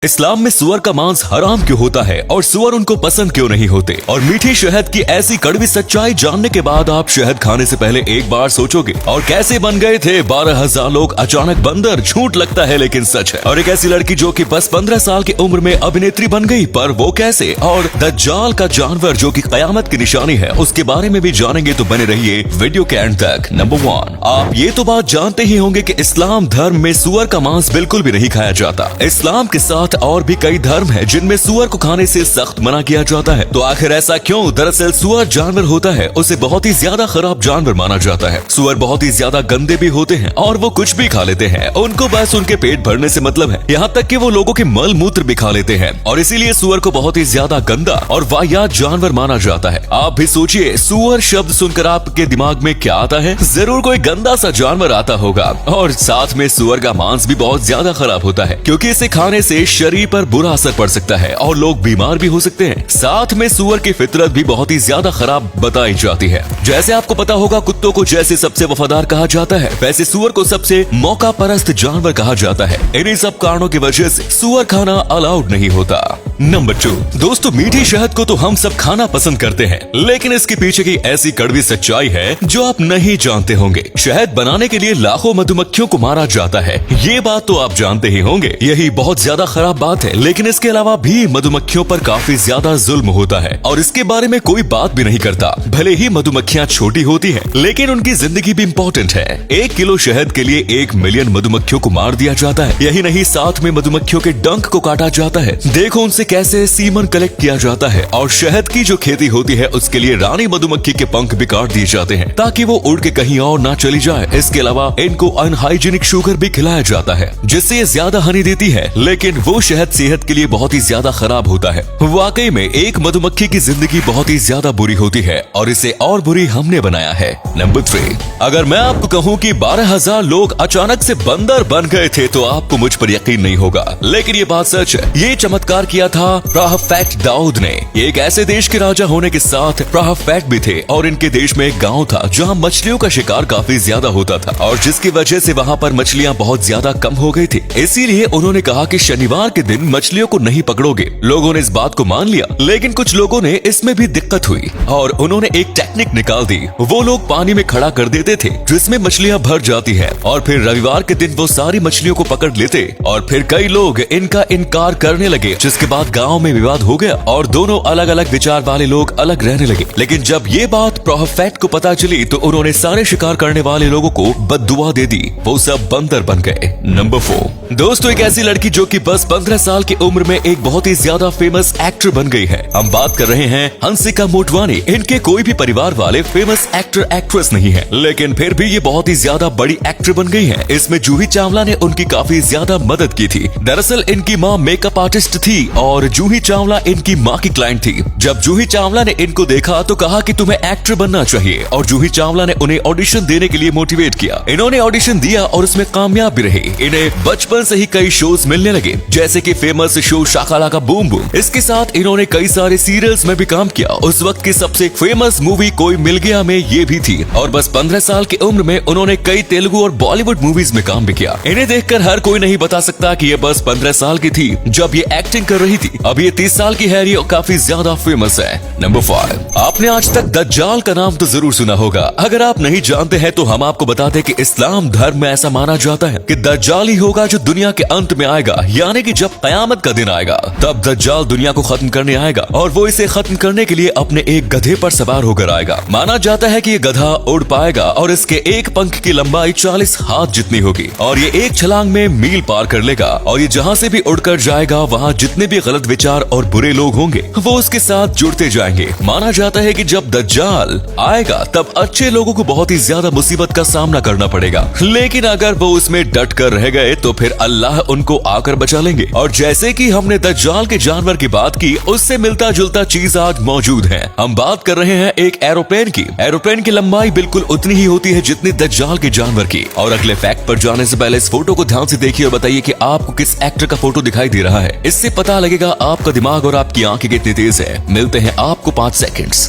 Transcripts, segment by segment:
इस्लाम में सुअर का मांस हराम क्यों होता है और सुअर उनको पसंद क्यों नहीं होते, और मीठी शहद की ऐसी कड़वी सच्चाई जानने के बाद आप शहद खाने से पहले एक बार सोचोगे। और कैसे बन गए थे 12,000 लोग अचानक बंदर। झूठ लगता है लेकिन सच है। और एक ऐसी लड़की जो कि बस 15 साल की उम्र में अभिनेत्री बन गई, पर वो कैसे। और दज्जाल का जानवर जो कि कयामत की निशानी है, उसके बारे में भी जानेंगे, तो बने रहिए वीडियो के एंड तक। नंबर 1, आप ये तो बात जानते ही होंगे कि इस्लाम धर्म में सुअर का मांस बिल्कुल भी नहीं खाया जाता। इस्लाम के साथ और भी कई धर्म हैं जिनमें सुअर को खाने से सख्त मना किया जाता है। तो आखिर ऐसा क्यों? दरअसल सुअर जानवर होता है, उसे बहुत ही ज्यादा खराब जानवर माना जाता है। सुअर बहुत ही ज्यादा गंदे भी होते हैं और वो कुछ भी खा लेते हैं। उनको बस उनके पेट भरने से मतलब है। यहाँ तक कि वो लोगों के मल मूत्र भी खा लेते हैं, और इसीलिए सुअर को बहुत ही ज्यादा गंदा और वाहियात जानवर माना जाता है। आप भी सोचिए, सुअर शब्द सुनकर आपके दिमाग में क्या आता है? जरूर कोई गंदा सा जानवर आता होगा। और साथ में सुअर का मांस भी बहुत ज्यादा खराब होता है, क्योंकि इसे खाने से शरीर पर बुरा असर पड़ सकता है और लोग बीमार भी हो सकते हैं। साथ में सुअर की फितरत भी बहुत ही ज्यादा खराब बताई जाती है। जैसे आपको पता होगा, कुत्तों को जैसे सबसे वफादार कहा जाता है, वैसे सुअर को सबसे मौका परस्त जानवर कहा जाता है। इन्हीं सब कारणों की वजह से सुअर खाना अलाउड नहीं होता। नंबर 2, दोस्तों, मीठी शहद को तो हम सब खाना पसंद करते हैं, लेकिन इसके पीछे की ऐसी कड़वी सच्चाई है जो आप नहीं जानते होंगे। शहद बनाने के लिए लाखों मधुमक्खियों को मारा जाता है, ये बात तो आप जानते ही होंगे। यही बहुत ज्यादा खराब बात है, लेकिन इसके अलावा भी मधुमक्खियों पर काफी ज्यादा जुल्म होता है और इसके बारे में कोई बात भी नहीं करता। भले ही मधुमक्खियां छोटी होती हैं, लेकिन उनकी जिंदगी भी इम्पोर्टेंट है। 1 किलो शहद के लिए 1 मिलियन मधुमक्खियों को मार दिया जाता है। यही नहीं, साथ में मधुमक्खियों के डंक को काटा जाता है। देखो उनसे कैसे सीमन कलेक्ट किया जाता है। और शहद की जो खेती होती है, उसके लिए रानी मधुमक्खी के पंख भी काट दिए जाते हैं ताकि वो उड़ के कहीं और ना चली जाए। इसके अलावा इनको अनहाइजीनिक शुगर भी खिलाया जाता है, जिससे ये ज्यादा हनी देती है, लेकिन वो शहद सेहत के लिए बहुत ही ज्यादा खराब होता है। वाकई में एक मधुमक्खी की जिंदगी बहुत ही ज्यादा बुरी होती है, और इसे और बुरी हमने बनाया है। नंबर 3, अगर मैं आपको कहूँ कि 12,000 लोग अचानक से बंदर बन गए थे, तो आपको मुझ पर यकीन नहीं होगा, लेकिन ये बात सच है। ये चमत्कार किया था प्राहफेट दाऊद ने। ये एक ऐसे देश के राजा होने के साथ प्राहफेट भी थे, और इनके देश में एक गाँव था जहाँ मछलियों का शिकार काफी ज्यादा होता था, और जिसकी वजह से वहाँ पर मछलियाँ बहुत ज्यादा कम हो गई थी। इसीलिए उन्होंने कहा कि शनिवार के दिन मछलियों को नहीं पकड़ोगे। लोगों ने इस बात को मान लिया, लेकिन कुछ लोगों ने इसमें भी दिक्कत हुई और उन्होंने एक टेक्निक निकाल दी। वो लोग पानी में खड़ा कर देते थे जिसमें मछलियां भर जाती हैं, और फिर रविवार के दिन वो सारी मछलियों को पकड़ लेते। और फिर कई लोग इनका इनकार करने लगे, जिसके बाद गांव में विवाद हो गया और दोनों अलग अलग विचार वाले लोग अलग रहने लगे। लेकिन जब ये बात प्राहफेट को पता चली, तो उन्होंने सारे शिकार करने वाले लोगों को बद्दुआ दे दी। वो सब बंदर बन गए। नंबर 4, दोस्तों, एक ऐसी लड़की जो कि बस 15 साल की उम्र में एक बहुत ही ज्यादा फेमस एक्टर बन गई है। हम बात कर रहे हैं हंसिका मोटवानी। इनके कोई भी परिवार वाले फेमस एक्टर एक्ट्रेस नहीं है, लेकिन फिर भी ये बहुत ही ज्यादा बड़ी एक्टर बन गई है। इसमें जूही चावला ने उनकी काफी ज्यादा मदद की थी। दरअसल इनकी माँ मेकअप आर्टिस्ट थी और जूही चावला इनकी माँ की क्लाइंट थी। जब जूही चावला ने इनको देखा तो कहा कि तुम्हें एक्टर बनना चाहिए, और जूही चावला ने उन्हें ऑडिशन देने के लिए मोटिवेट किया। इन्होंने ऑडिशन दिया और उसमें कामयाब भी रही। इन्हें बचपन से ही कई शोज मिलने लगे, जैसे कि फेमस शो शाका लाका बूम बूम। इसके साथ इन्होंने कई सारे सीरियल्स में भी काम किया। उस वक्त की सबसे फेमस मूवी कोई मिल गया में ये भी थी, और बस 15 साल की उम्र में उन्होंने कई तेलुगु और बॉलीवुड मूवीज में काम भी किया। इन्हें देखकर हर कोई नहीं बता सकता कि ये बस 15 साल की थी जब ये एक्टिंग कर रही थी। अब ये 30 साल की है, ये काफी ज्यादा फेमस है। नंबर 5, आपने आज तक दज्जाल का नाम तो जरूर सुना होगा। अगर आप नहीं जानते हैं तो हम आपको बताते कि इस्लाम धर्म में ऐसा माना जाता है कि दज्जाल ही होगा जो दुनिया के अंत में आएगा, यानी कि जब कयामत का दिन आएगा, तब दज्जाल दुनिया को खत्म करने आएगा, और वो इसे खत्म करने के लिए अपने एक गधे पर सवार होकर आएगा। माना जाता है कि ये गधा उड़ पाएगा और इसके एक पंख की लंबाई 40 हाथ जितनी होगी, और ये एक छलांग में मील पार कर लेगा, और ये जहाँ से भी उड़कर जाएगा वहाँ जितने भी गलत विचार और बुरे लोग होंगे वो उसके साथ जुड़ते जाएंगे। माना जाता है कि जब दज्जाल आएगा तब अच्छे लोगों को बहुत ही ज्यादा मुसीबत का सामना करना पड़ेगा, लेकिन अगर वो उसमें डट कर रह गए तो फिर अल्लाह उनको आकर बचा लेंगे। और जैसे कि हमने दज्जाल के जानवर की बात की, उससे मिलता जुलता चीज आज मौजूद है। हम बात कर रहे हैं एक एरोप्लेन की। एरोप्लेन की लंबाई बिल्कुल उतनी ही होती है जितनी दज्जाल के जानवर की। और अगले फैक्ट पर जाने से पहले इस फोटो को ध्यान से देखिए और बताइए कि आपको किस एक्टर का फोटो दिखाई दे रहा है। इससे पता लगेगा आपका दिमाग और आपकी आंखें कितनी तेज है। मिलते हैं आपको 5 सेकंड्स।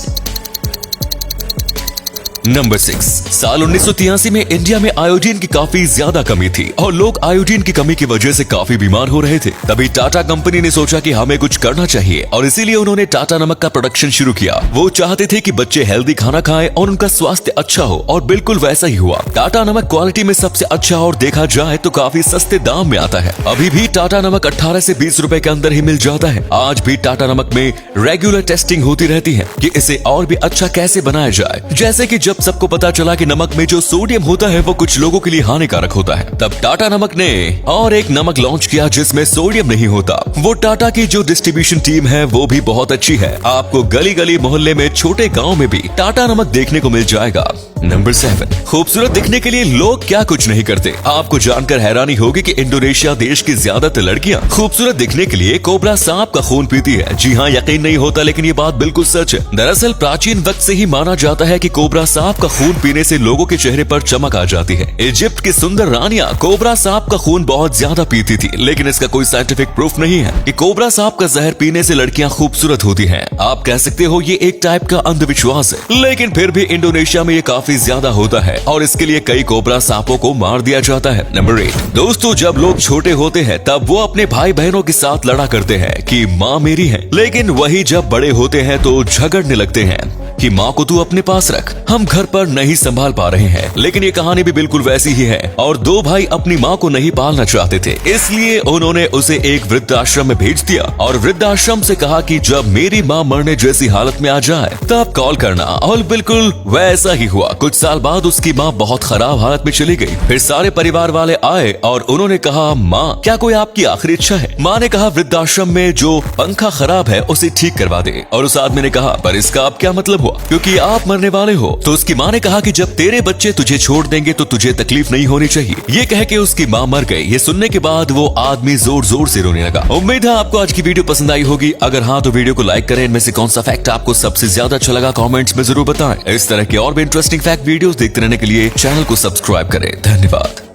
नंबर 6, साल 1983 में इंडिया में आयोडीन की काफी ज्यादा कमी थी और लोग आयोडीन की कमी की वजह से काफी बीमार हो रहे थे। तभी टाटा कंपनी ने सोचा कि हमें कुछ करना चाहिए और इसीलिए उन्होंने टाटा नमक का प्रोडक्शन शुरू किया। वो चाहते थे कि बच्चे हेल्दी खाना खाएं और उनका स्वास्थ्य अच्छा हो, और बिल्कुल वैसा ही हुआ। टाटा नमक क्वालिटी में सबसे अच्छा और देखा जाए तो काफी सस्ते दाम में आता है। अभी भी टाटा नमक 18 से 20 रुपए के अंदर ही मिल जाता है। आज भी टाटा नमक में रेगुलर टेस्टिंग होती रहती है कि इसे और भी अच्छा कैसे बनाया जाए। जैसे कि जब सबको पता चला कि नमक में जो सोडियम होता है वो कुछ लोगों के लिए हानिकारक होता है, तब टाटा नमक ने और एक नमक लॉन्च किया जिसमें सोडियम नहीं होता। वो टाटा की जो डिस्ट्रीब्यूशन टीम है वो भी बहुत अच्छी है। आपको गली गली मोहल्ले में छोटे गाँव में भी टाटा नमक देखने को मिल जाएगा। नंबर 7, खूबसूरत दिखने के लिए लोग क्या कुछ नहीं करते। आपको जानकर हैरानी होगी कि इंडोनेशिया देश की ज्यादातर लड़कियां खूबसूरत दिखने के लिए कोबरा सांप का खून पीती है। जी हाँ, यकीन नहीं होता लेकिन ये बात बिल्कुल सच है। दरअसल प्राचीन वक्त से ही माना जाता है कि कोबरा सांप का खून पीने से लोगों के चेहरे पर चमक आ जाती है। इजिप्ट की सुंदर रानियां कोबरा सांप का खून बहुत ज्यादा पीती थी, लेकिन इसका कोई साइंटिफिक प्रूफ नहीं है कि कोबरा सांप का जहर पीने से लड़कियां खूबसूरत होती हैं। आप कह सकते हो ये एक टाइप का अंधविश्वास है, लेकिन फिर भी इंडोनेशिया में ये काफी ज्यादा होता है और इसके लिए कई कोबरा सांपों को मार दिया जाता है। नंबर 8, दोस्तों जब लोग छोटे होते हैं तब वो अपने भाई बहनों के साथ लड़ा करते हैं कि माँ मेरी है, लेकिन वही जब बड़े होते हैं तो झगड़ने लगते हैं कि माँ को तू अपने पास रख, हम घर पर नहीं संभाल पा रहे हैं। लेकिन ये कहानी भी बिल्कुल वैसी ही है और दो भाई अपनी माँ को नहीं पालना चाहते थे, इसलिए उन्होंने उसे एक वृद्धाश्रम में भेज दिया और वृद्धाश्रम से कहा कि जब मेरी माँ मरने जैसी हालत में आ जाए तब कॉल करना। और बिल्कुल वैसा ही हुआ। कुछ साल बाद उसकी माँ बहुत खराब हालत में चली गई। फिर सारे परिवार वाले आए और उन्होंने कहा माँ क्या कोई आपकी आखिरी इच्छा है? माँ ने कहा वृद्धाश्रम में जो पंखा खराब है उसे ठीक करवा दे। और उस आदमी ने कहा पर इसका अब क्या मतलब हुआ, क्योंकि आप मरने वाले हो। तो उसकी माँ ने कहा कि जब तेरे बच्चे तुझे छोड़ देंगे तो तुझे तकलीफ नहीं होनी चाहिए। ये कह के उसकी माँ मर गई। ये सुनने के बाद वो आदमी जोर जोर से रोने लगा। उम्मीद है आपको आज की वीडियो पसंद आई होगी। अगर हाँ तो वीडियो को लाइक करें। इनमें से कौन सा फैक्ट आपको सबसे ज्यादा अच्छा लगा कमेंट्स में जरूर बताएं। इस तरह के और भी इंटरेस्टिंग फैक्ट वीडियोस देखते रहने के लिए चैनल को सब्सक्राइब करें। धन्यवाद।